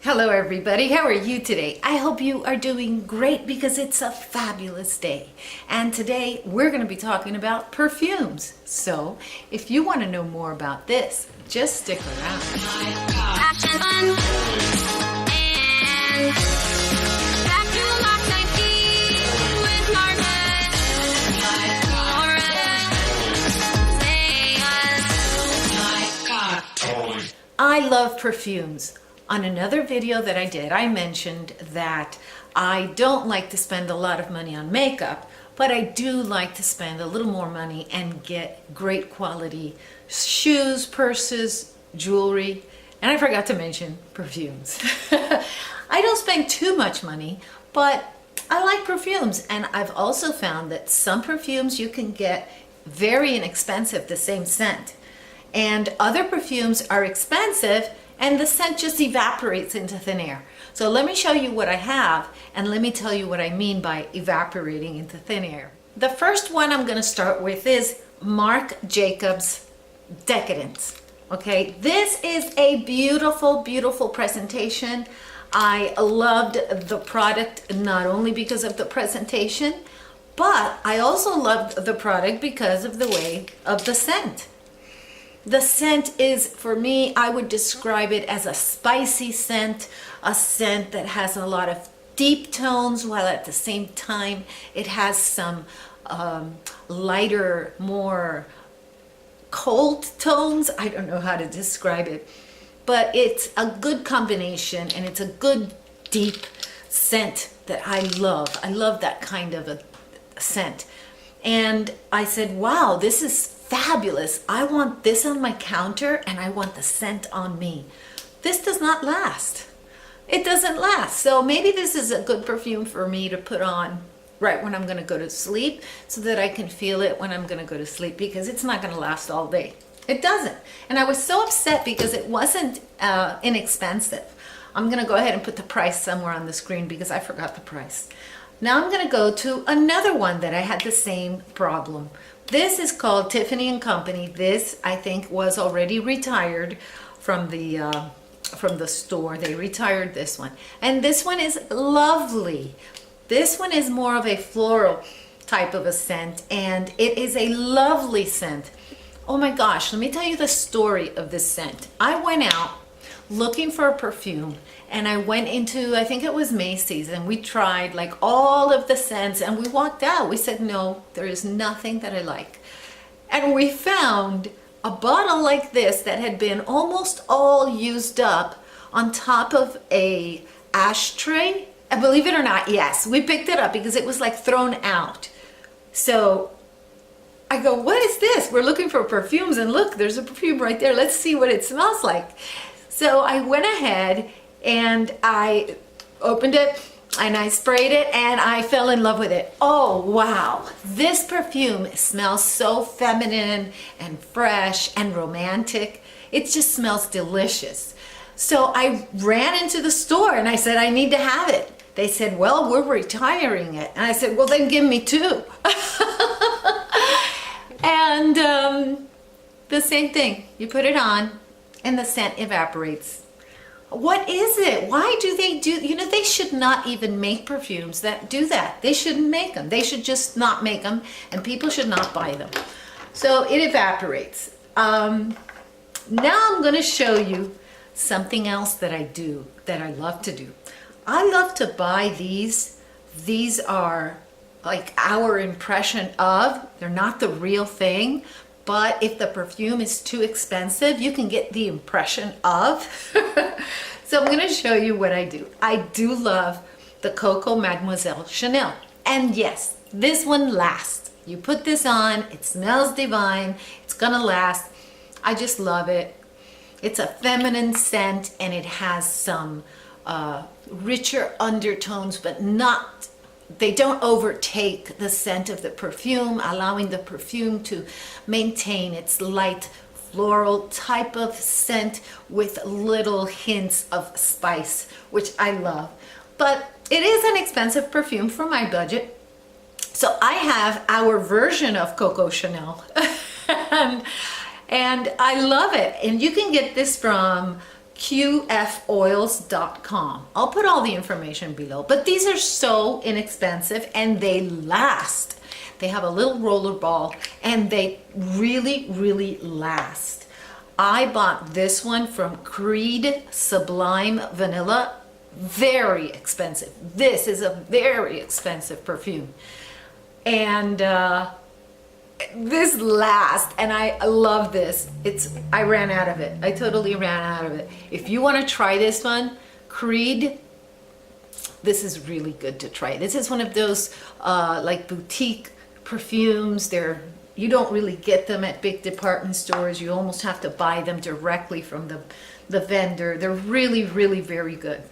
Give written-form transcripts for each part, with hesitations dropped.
Hello everybody, how are you today? I hope you are doing great because it's a fabulous day. And today we're going to be talking about perfumes. So if you want to know more about this, just stick around. I love perfumes. On another video that I did, I mentioned that I don't like to spend a lot of money on makeup, but I do like to spend a little more money and get great quality shoes, purses, jewelry, and I forgot to mention perfumes. I don't spend too much money, but I like perfumes, and I've also found that some perfumes you can get very inexpensive, the same scent, and other perfumes are expensive and the scent just evaporates into thin air. So let me show you what I have, and let me tell you what I mean by evaporating into thin air. The first one I'm going to start with is Marc Jacobs Decadence. Okay, this is a beautiful, beautiful presentation. I loved the product not only because of the presentation, but I also loved the product because of the way of the scent. The scent is, for me, I would describe it as a spicy scent, a scent that has a lot of deep tones, while at the same time it has some lighter, more cold tones. I don't know how to describe it, but it's a good combination, and it's a good deep scent that I love. I love that kind of a scent. And I said, wow, this is fabulous. I want this on my counter, and I want the scent on me. This does not last. It doesn't last. So maybe this is a good perfume for me to put on right when I'm going to go to sleep, so that I can feel it when I'm going to go to sleep, because it's not going to last all day. It doesn't. And I was so upset because it wasn't inexpensive. I'm going to go ahead and put the price somewhere on the screen because I forgot the price. Now I'm going to go to another one that I had the same problem. This is called Tiffany Company. This, I think, was already retired from the store. They retired this one. And this one is lovely. This one is more of a floral type of a scent, and it is a lovely scent. Oh my gosh, let me tell you the story of this scent. I went out looking for a perfume, and I went into, I think it was Macy's, and we tried like all of the scents, and we walked out. We said, no, there is nothing that I like. And we found a bottle like this that had been almost all used up on top of a ashtray. And believe it or not, yes, we picked it up because it was like thrown out. So I go, what is this? We're looking for perfumes, and look, there's a perfume right there. Let's see what it smells like. So I went ahead and I opened it and I sprayed it, and I fell in love with it. Oh wow, this perfume smells so feminine and fresh and romantic. It just smells delicious. So I ran into the store and I said, I need to have it. They said, well, we're retiring it. And I said, well, then give me two. And the same thing, you put it on and the scent evaporates. What is it? Why do they do, they should not even make perfumes that do that. They shouldn't make them. They should just not make them, and people should not buy them. So it evaporates. Now I'm going to show you something else that I do, that I love to do. I love to buy these. These are like our impression of, they're not the real thing, but if the perfume is too expensive, you can get the impression of. So I'm going to show you what I do. I do love the Coco Mademoiselle Chanel. And yes, this one lasts. You put this on, it smells divine, it's going to last. I just love it. It's a feminine scent, and it has some richer undertones, but not, they don't overtake the scent of the perfume, allowing the perfume to maintain its light floral type of scent with little hints of spice, which I love. But it is an expensive perfume for my budget. So I have our version of Coco Chanel. and I love it. And you can get this from qfoils.com. I'll put all the information below, but these are so inexpensive and they last. They have a little roller ball and they really, really last. I bought this one from Creed Sublime Vanilla. Very expensive. This is a very expensive perfume. And this lasts, and I love this. I ran out of it. I totally ran out of it. If you want to try this one, Creed, this is really good to try. This is one of those like boutique perfumes. You don't really get them at big department stores. You almost have to buy them directly from the vendor. They're really, really very good.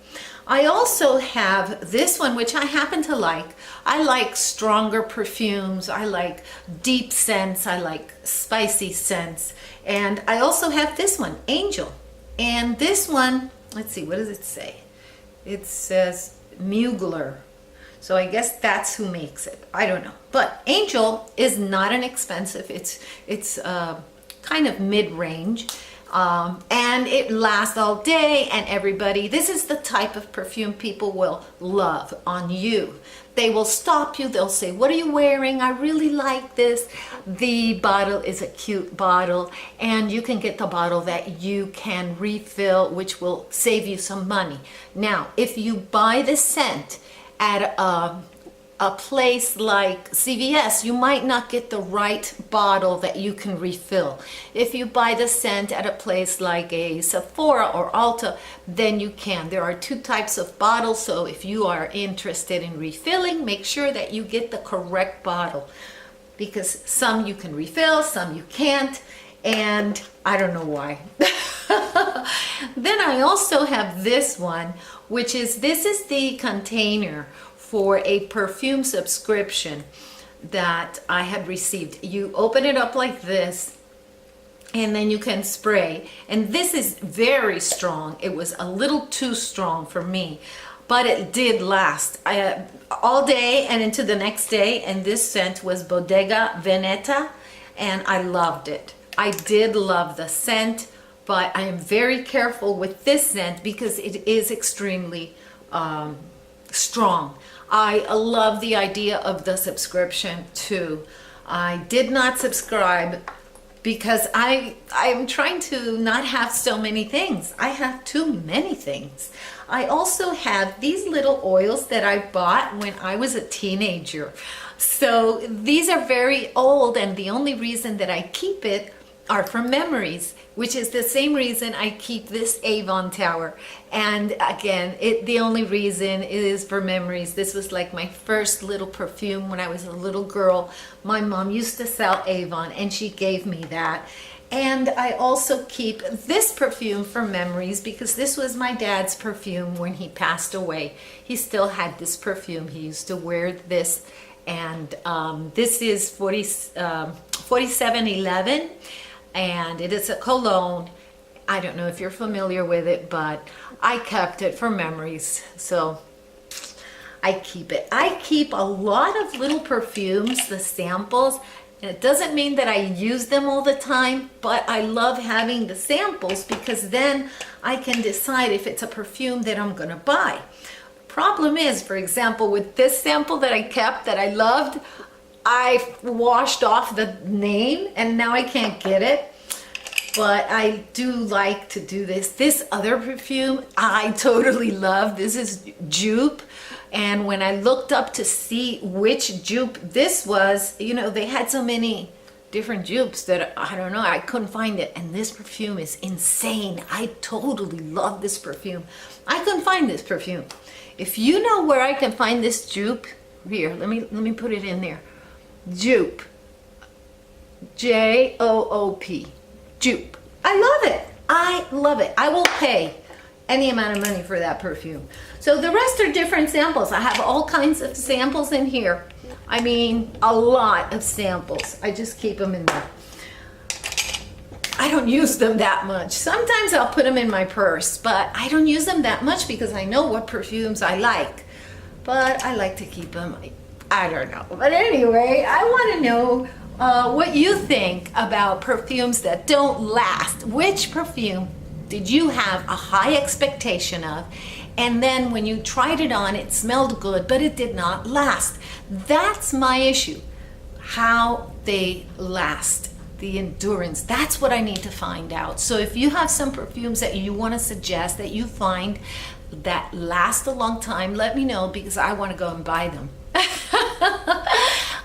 I also have this one, which I happen to like. I like stronger perfumes. I like deep scents. I like spicy scents. And I also have this one, Angel. And this one, let's see, what does it say? It says Mugler. So I guess that's who makes it. I don't know. But Angel is not an expensive. It's kind of mid-range. And it lasts all day, and everybody, this is the type of perfume people will love on you. They will stop you, they'll say, what are you wearing? I really like this. The bottle is a cute bottle, and you can get the bottle that you can refill, which will save you some money. Now, if you buy the scent at a place like CVS, you might not get the right bottle that you can refill. If you buy the scent at a place like a Sephora or Ulta, then you can. There are two types of bottles, so if you are interested in refilling, make sure that you get the correct bottle, because some you can refill, some you can't, and I don't know why. Then I also have this one, which is, this is the container for a perfume subscription that I had received. You open it up like this, and then you can spray. And this is very strong. It was a little too strong for me, but it did last all day and into the next day. And this scent was Bodega Veneta, and I loved it. I did love the scent, but I am very careful with this scent because it is extremely strong. I love the idea of the subscription too. I did not subscribe because I'm trying to not have so many things. I have too many things. I also have these little oils that I bought when I was a teenager. So these are very old, and the only reason that I keep it are for memories, which is the same reason I keep this Avon tower. And again, the only reason is for memories. This was like my first little perfume when I was a little girl. My mom used to sell Avon, and she gave me that. And I also keep this perfume for memories because this was my dad's perfume when he passed away. He still had this perfume. He used to wear this. And this is 4711. And it is a cologne. I don't know if you're familiar with it, but I kept it for memories, so I keep it. I keep a lot of little perfumes, the samples, and it doesn't mean that I use them all the time, but I love having the samples because then I can decide if it's a perfume that I'm gonna buy. Problem is, for example, with this sample that I kept that I loved, I washed off the name and now I can't get it, but I do like to do this. This other perfume I totally love. This is Dupe, and when I looked up to see which dupe this was, you know, they had so many different dupes that I don't know, I couldn't find it, and this perfume is insane. I totally love this perfume. I couldn't find this perfume. If you know where I can find this dupe, here, let me put it in there. Dupe, J-O-O-P, Dupe. I love it. I love it. I will pay any amount of money for that perfume. So the rest are different samples. I have all kinds of samples in here. I mean, a lot of samples. I just keep them in there. I don't use them that much. Sometimes I'll put them in my purse, but I don't use them that much because I know what perfumes I like. But I like to keep them. I don't know. But anyway, I want to know what you think about perfumes that don't last. Which perfume did you have a high expectation of, and then when you tried it on, it smelled good, but it did not last? That's my issue. How they last, the endurance. That's what I need to find out. So if you have some perfumes that you want to suggest that you find that last a long time, let me know, because I want to go and buy them.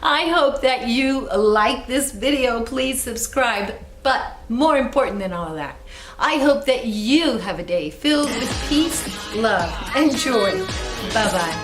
I hope that you like this video. Please subscribe. But more important than all of that, I hope that you have a day filled with peace, love, and joy. Bye-bye.